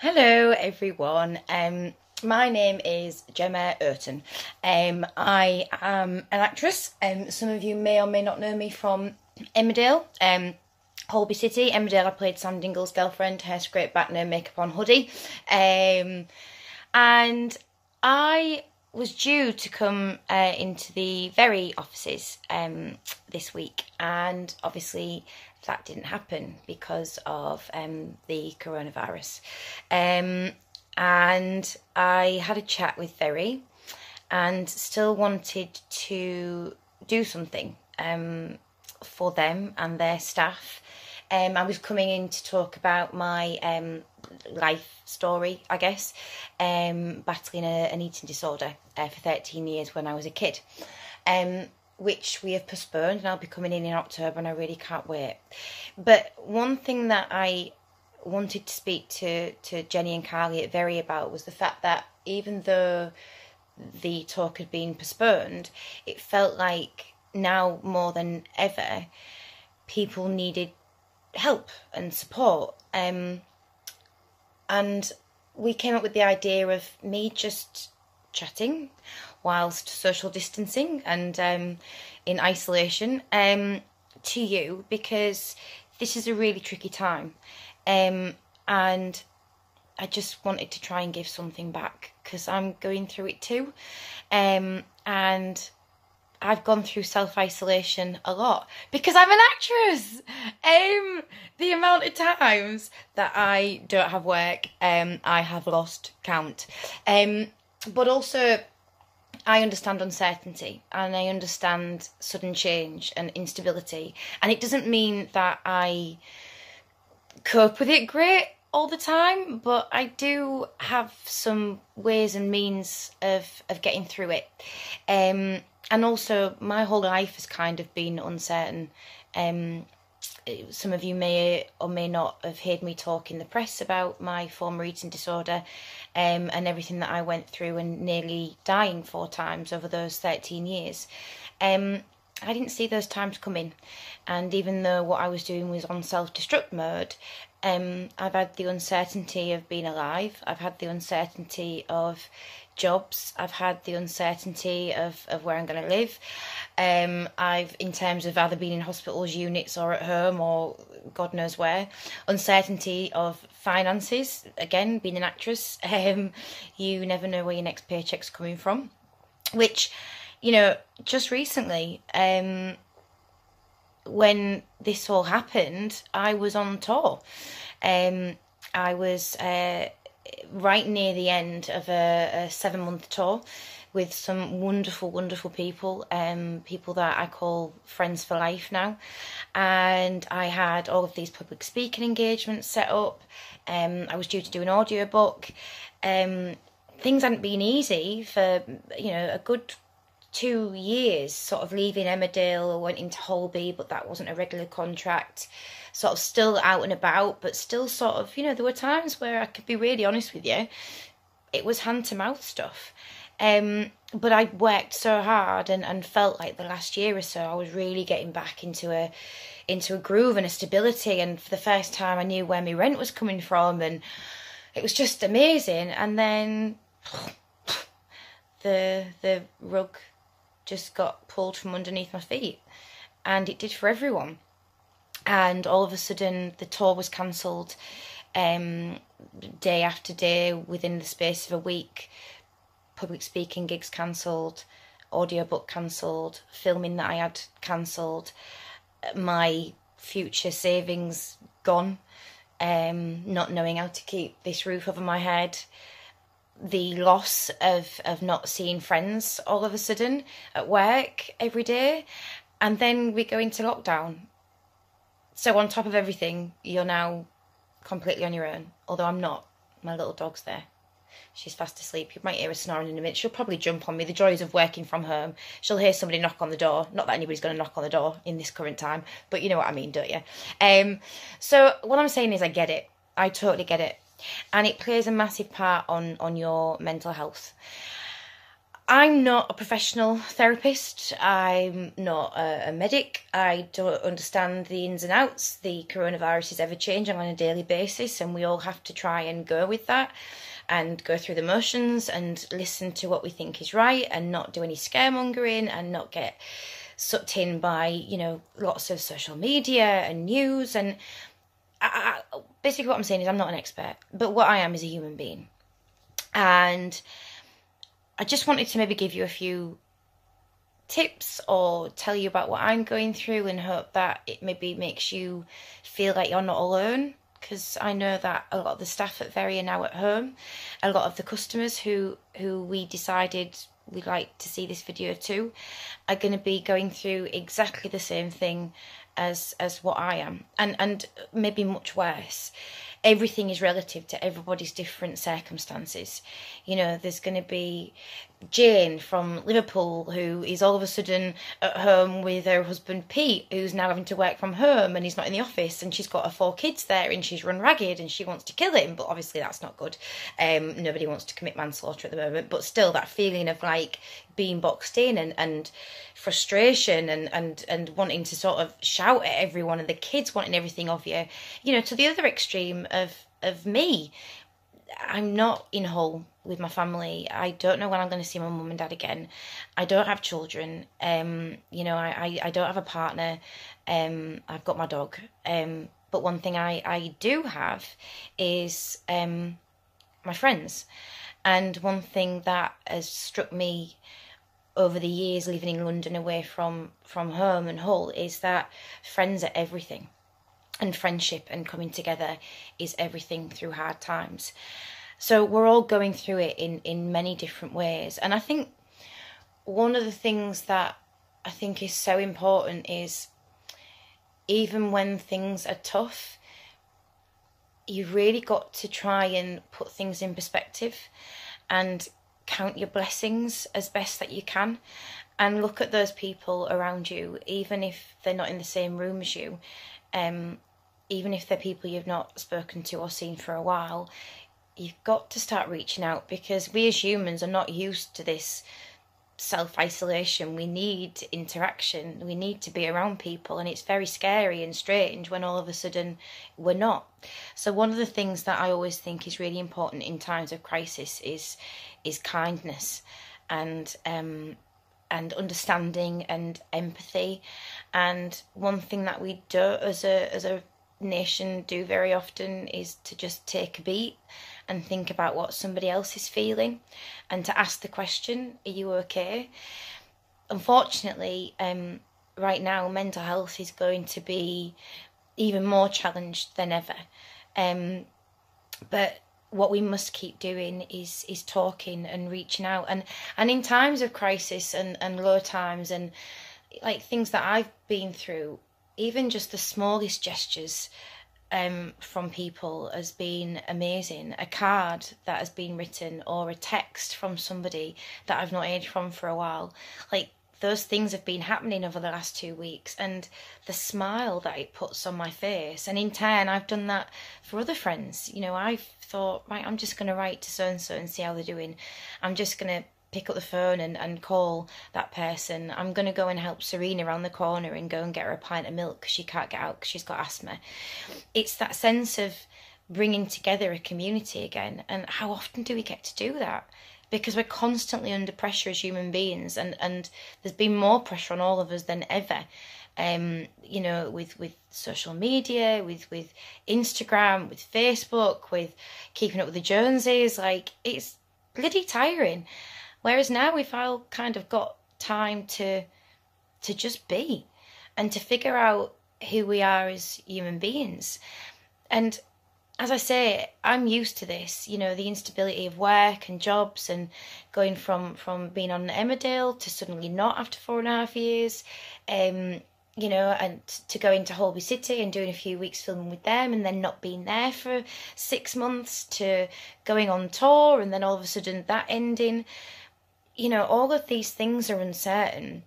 Hello everyone. My name is Gemma Urton. I am an actress. Some of you may or may not know me from Emmerdale, Holby City. Emmerdale, I played Sam Dingle's girlfriend, hair back, no makeup on, hoodie. And I was due to come into the Very offices this week, and obviously that didn't happen because of the coronavirus. And I had a chat with Very and still wanted to do something for them and their staff. I was coming in to talk about my life story, I guess, battling an eating disorder for 13 years when I was a kid, which we have postponed, and I'll be coming in October, and I really can't wait. But one thing that I wanted to speak to Jenny and Carly at Very about was the fact that even though the talk had been postponed, it felt like now more than ever people needed help and support, and we came up with the idea of me just chatting whilst social distancing and in isolation to you, because this is a really tricky time, and I just wanted to try and give something back because I'm going through it too, and I've gone through self-isolation a lot because I'm an actress. The amount of times that I don't have work, I have lost count. But also, I understand uncertainty and I understand sudden change and instability. And it doesn't mean that I cope with it great all the time, but I do have some ways and means of getting through it. And also, my whole life has kind of been uncertain. Some of you may or may not have heard me talk in the press about my former eating disorder, and everything that I went through, and nearly dying 4 times over those 13 years. I didn't see those times coming, and even though what I was doing was on self-destruct mode, I've had the uncertainty of being alive. I've had the uncertainty of jobs. I've had the uncertainty of where I'm going to live. I've, in terms of either being in hospitals, units, or at home, or God knows where. Uncertainty of finances. Again, being an actress, you never know where your next paycheck's coming from. Which, you know, just recently, when this all happened, I was on tour. I was right near the end of a 7-month tour with some wonderful, wonderful people, people that I call friends for life now. And I had all of these public speaking engagements set up. I was due to do an audiobook. Things hadn't been easy for, a good 2 years, sort of leaving Emmerdale, went into Holby, but that wasn't a regular contract, sort of still out and about, but still sort of, there were times where I could be really honest with you, it was hand-to-mouth stuff. But I worked so hard and felt like the last year or so I was really getting back into a groove and a stability, and for the first time I knew where my rent was coming from, and it was just amazing. And then the rug just got pulled from underneath my feet, and it did for everyone. And all of a sudden the tour was cancelled, day after day within the space of a week. Public speaking gigs cancelled, audiobook cancelled, filming that I had cancelled, my future savings gone, not knowing how to keep this roof over my head, the loss of not seeing friends all of a sudden at work every day, and then we go into lockdown. So on top of everything, you're now completely on your own. Although I'm not. My little dog's there. She's fast asleep. You might hear her snoring in a minute. She'll probably jump on me. The joys of working from home. She'll hear somebody knock on the door. Not that anybody's going to knock on the door in this current time, but you know what I mean, don't you? So what I'm saying is I get it. I totally get it. And it plays a massive part on your mental health. I'm not a professional therapist. I'm not a medic. I don't understand the ins and outs. The coronavirus is ever changing on a daily basis, and we all have to try and go with that and go through the motions and listen to what we think is right and not do any scaremongering and not get sucked in by, you know, lots of social media and news. And basically what I'm saying is I'm not an expert, but what I am is a human being. And I just wanted to maybe give you a few tips or tell you about what I'm going through, and hope that it maybe makes you feel like you're not alone, because I know that a lot of the staff at Very are now at home. A lot of the customers who we decided we'd like to see this video to are going to be going through exactly the same thing as what I am, and maybe much worse. Everything is relative to everybody's different circumstances. You know, there's going to be Jane from Liverpool, who is all of a sudden at home with her husband Pete, who's now having to work from home and he's not in the office, and she's got her 4 kids there and she's run ragged and she wants to kill him, but obviously that's not good. Nobody wants to commit manslaughter at the moment, but still that feeling of like being boxed in and frustration and wanting to sort of shout at everyone, and the kids wanting everything of you, you know, to the other extreme of me. I'm not in Hull with my family. I don't know when I'm going to see my mum and dad again. I don't have children. You know, I don't have a partner. I've got my dog. But one thing I do have is my friends. And one thing that has struck me over the years living in London away from home and Hull is that friends are everything. And friendship and coming together is everything through hard times. So we're all going through it in many different ways. And I think one of the things that I think is so important is, even when things are tough, you've really got to try and put things in perspective and count your blessings as best that you can, and look at those people around you, even if they're not in the same room as you. Even if they're people you've not spoken to or seen for a while, you've got to start reaching out, because we as humans are not used to this self-isolation. We need interaction. We need to be around people, and it's very scary and strange when all of a sudden we're not. So one of the things that I always think is really important in times of crisis is kindness and understanding and empathy. And one thing that we do as a nation do very often is to just take a beat and think about what somebody else is feeling, and to ask the question, are you okay? Unfortunately, right now mental health is going to be even more challenged than ever, but what we must keep doing is talking and reaching out, and in times of crisis and low times and like things that I've been through, even just the smallest gestures from people has been amazing. A card that has been written, or a text from somebody that I've not heard from for a while. Like, those things have been happening over the last 2 weeks, and the smile that it puts on my face. And in turn, I've done that for other friends. You know, I've thought, right, I'm just going to write to so-and-so and see how they're doing. I'm just going to pick up the phone and call that person. I'm going to go and help Serena around the corner and go and get her a pint of milk because she can't get out because she's got asthma. It's that sense of bringing together a community again. And how often do we get to do that? Because we're constantly under pressure as human beings, and there's been more pressure on all of us than ever. You know, with social media, with Instagram, with Facebook, with keeping up with the Joneses. Like, it's bloody tiring. Whereas now we've all kind of got time to just be, and to figure out who we are as human beings. And as I say, I'm used to this, you know, the instability of work and jobs, and going from being on Emmerdale to suddenly not after 4.5 years, you know, and to going to Holby City and doing a few weeks filming with them, and then not being there for 6 months, to going on tour and then all of a sudden that ending. You know, all of these things are uncertain.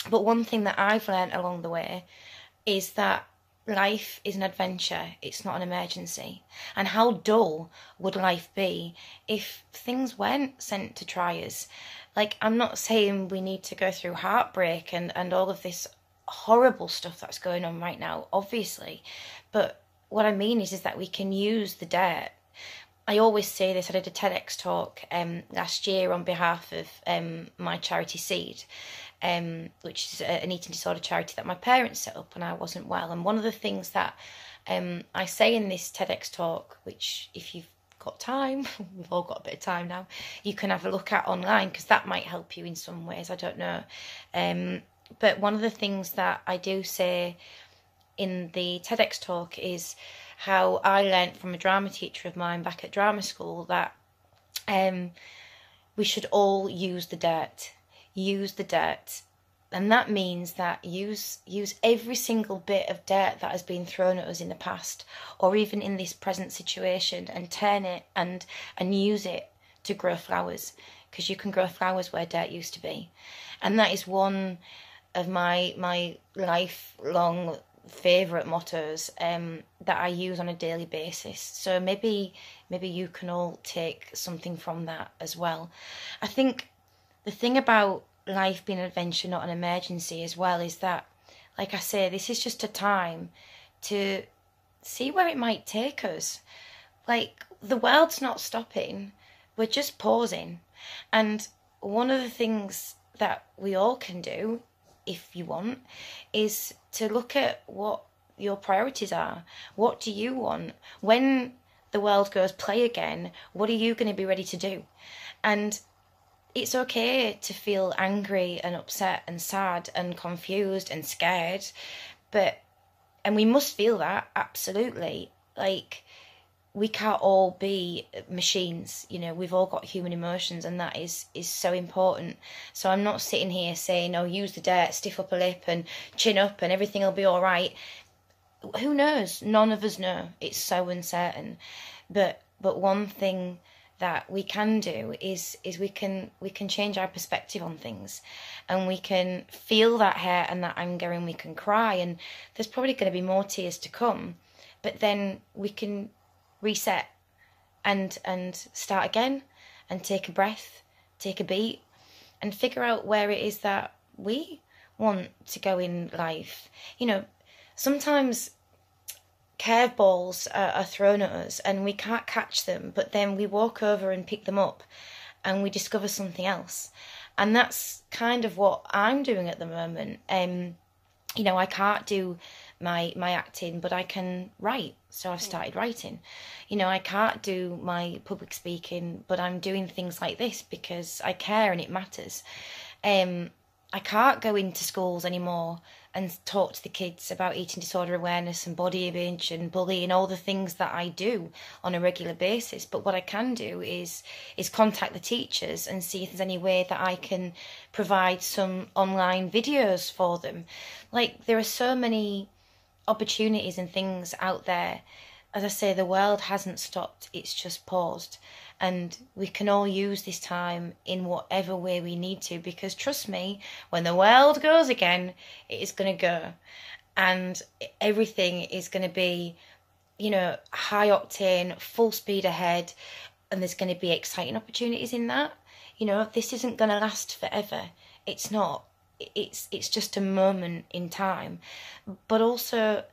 But one thing that I've learned along the way is that life is an adventure. It's not an emergency. And how dull would life be if things weren't sent to try us? Like, I'm not saying we need to go through heartbreak and all of this horrible stuff that's going on right now, obviously. But what I mean is that we can use the dirt. I always say this. I did a TEDx talk last year on behalf of my charity Seed, which is an eating disorder charity that my parents set up when I wasn't well. And one of the things that I say in this TEDx talk, which if you've got time, we've all got a bit of time now, you can have a look at online, because that might help you in some ways, I don't know. But one of the things that I do say in the TEDx talk is how I learnt from a drama teacher of mine back at drama school that we should all use the dirt. Use the dirt. And that means that use every single bit of dirt that has been thrown at us in the past, or even in this present situation, and turn it and use it to grow flowers, because you can grow flowers where dirt used to be. And that is one of my lifelong favourite mottos that I use on a daily basis. So maybe you can all take something from that as well. I think the thing about life being an adventure, not an emergency, as well, is that, like I say, this is just a time to see where it might take us. Like, the world's not stopping, we're just pausing. And one of the things that we all can do, if you want, is to look at what your priorities are. What do you want? When the world goes play again, what are you going to be ready to do? And it's okay to feel angry and upset and sad and confused and scared, and we must feel that, absolutely. Like, we can't all be machines, we've all got human emotions, and that is so important. So I'm not sitting here saying, oh, use the dirt, stiff upper lip and chin up and everything will be all right. Who knows? None of us know. It's so uncertain. But one thing that we can do is we can change our perspective on things, and we can feel that hurt and that anger, and we can cry, and there's probably going to be more tears to come, but then we can reset and start again, and take a breath, take a beat, and figure out where it is that we want to go in life. Sometimes curveballs are thrown at us and we can't catch them, but then we walk over and pick them up and we discover something else. And that's kind of what I'm doing at the moment. I can't do my acting, but I can write, so I've started writing. I can't do my public speaking, but I'm doing things like this because I care and it matters. I can't go into schools anymore and talk to the kids about eating disorder awareness and body image and bullying, all the things that I do on a regular basis. But what I can do is contact the teachers and see if there's any way that I can provide some online videos for them. Like, there are so many opportunities and things out there. As I say, the world hasn't stopped, it's just paused. And we can all use this time in whatever way we need to, because trust me, when the world goes again, it is going to go. And everything is going to be, high octane, full speed ahead. And there's going to be exciting opportunities in that. This isn't going to last forever. It's not. It's just a moment in time. But also,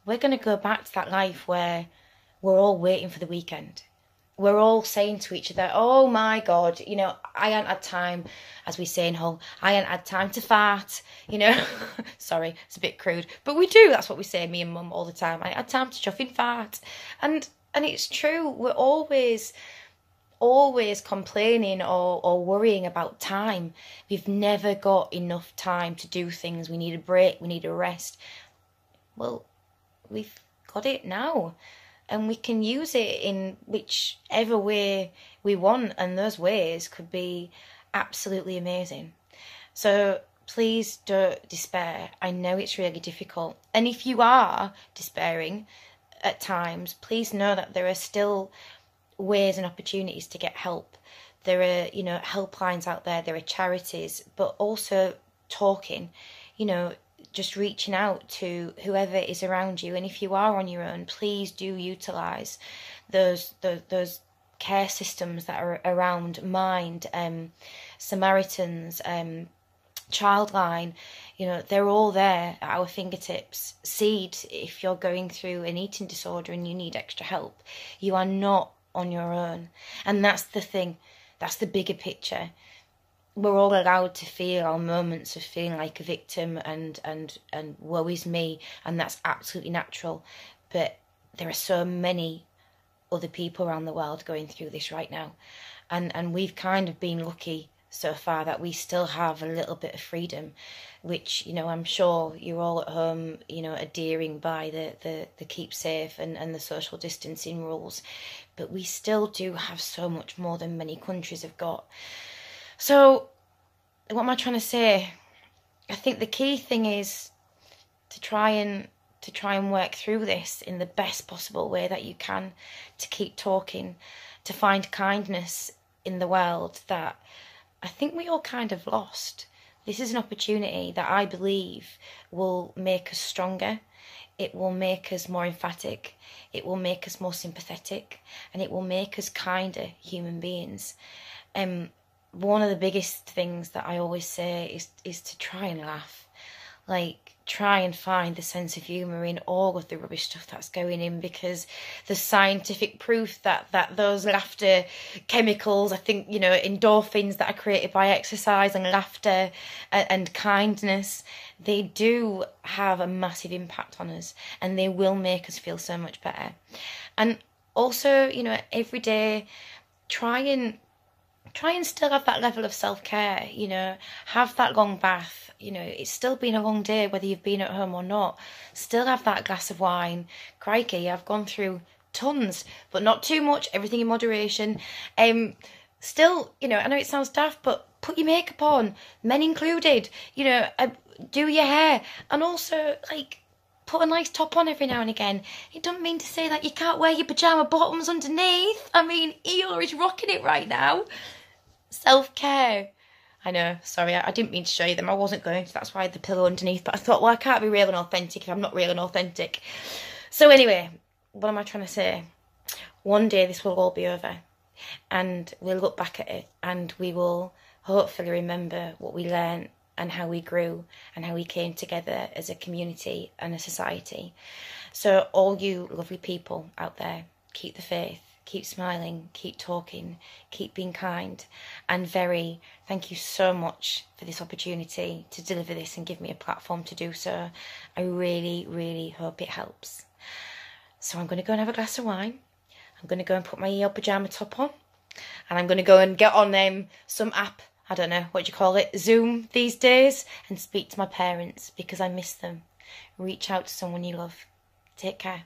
we're going to go back to that life where we're all waiting for the weekend. We're all saying to each other, oh my God, I ain't had time, as we say in Hull, I ain't had time to fart, Sorry, it's a bit crude, but we do, that's what we say, me and Mum, all the time. I ain't had time to chuffing fart. And it's true, we're always complaining or worrying about time. We've never got enough time to do things. We need a break, we need a rest. Well, we've got it now. And we can use it in whichever way we want, and those ways could be absolutely amazing. So please don't despair. I know it's really difficult. And if you are despairing at times, please know that there are still ways and opportunities to get help. There are, helplines out there, there are charities, but also talking, just reaching out to whoever is around you. And if you are on your own, please do utilise those care systems that are around Mind, Samaritans, Childline, you know, they're all there at our fingertips. Seed, if you're going through an eating disorder and you need extra help, you are not on your own. And that's the thing, that's the bigger picture. We're all allowed to feel our moments of feeling like a victim and woe is me, and that's absolutely natural. But there are so many other people around the world going through this right now, and we've kind of been lucky so far that we still have a little bit of freedom, which, you know, I'm sure you're all at home, you know, adhering by the keep safe and the social distancing rules, but we still do have so much more than many countries have got. So what am I trying to say? I think the key thing is to try and work through this in the best possible way that you can, to keep talking, to find kindness in the world that I think we all kind of lost. This is an opportunity that I believe will make us stronger. It will make us more emphatic. It will make us more sympathetic, and it will make us kinder human beings. One of the biggest things that I always say is to try and laugh. Like, try and find the sense of humour in all of the rubbish stuff that's going in, because the scientific proof that those laughter chemicals, I think, you know, endorphins that are created by exercise and laughter and kindness, they do have a massive impact on us, and they will make us feel so much better. And also, you know, every day, try and still have that level of self-care, you know, have that long bath. You know, it's still been a long day, whether you've been at home or not. Still have that glass of wine. Crikey, I've gone through tons, but not too much, everything in moderation. Still, you know, I know it sounds daft, but put your makeup on, men included, you know, do your hair, and also, like, put a nice top on every now and again. It doesn't mean to say that you can't wear your pyjama bottoms underneath. I mean, Eeyore is rocking it right now. Self-care. I know, sorry, I didn't mean to show you them. I wasn't going to, that's why I had the pillow underneath. But I thought, well, I can't be real and authentic if I'm not real and authentic. So anyway, what am I trying to say? One day this will all be over, and we'll look back at it, and we will hopefully remember what we learned and how we grew and how we came together as a community and a society. So all you lovely people out there, keep the faith. Keep smiling, keep talking, keep being kind. And Very, thank you so much for this opportunity to deliver this and give me a platform to do so. I really, really hope it helps. So I'm going to go and have a glass of wine. I'm going to go and put my Eeyore pyjama top on. And I'm going to go and get on some app, I don't know, what do you call it, Zoom these days, and speak to my parents because I miss them. Reach out to someone you love. Take care.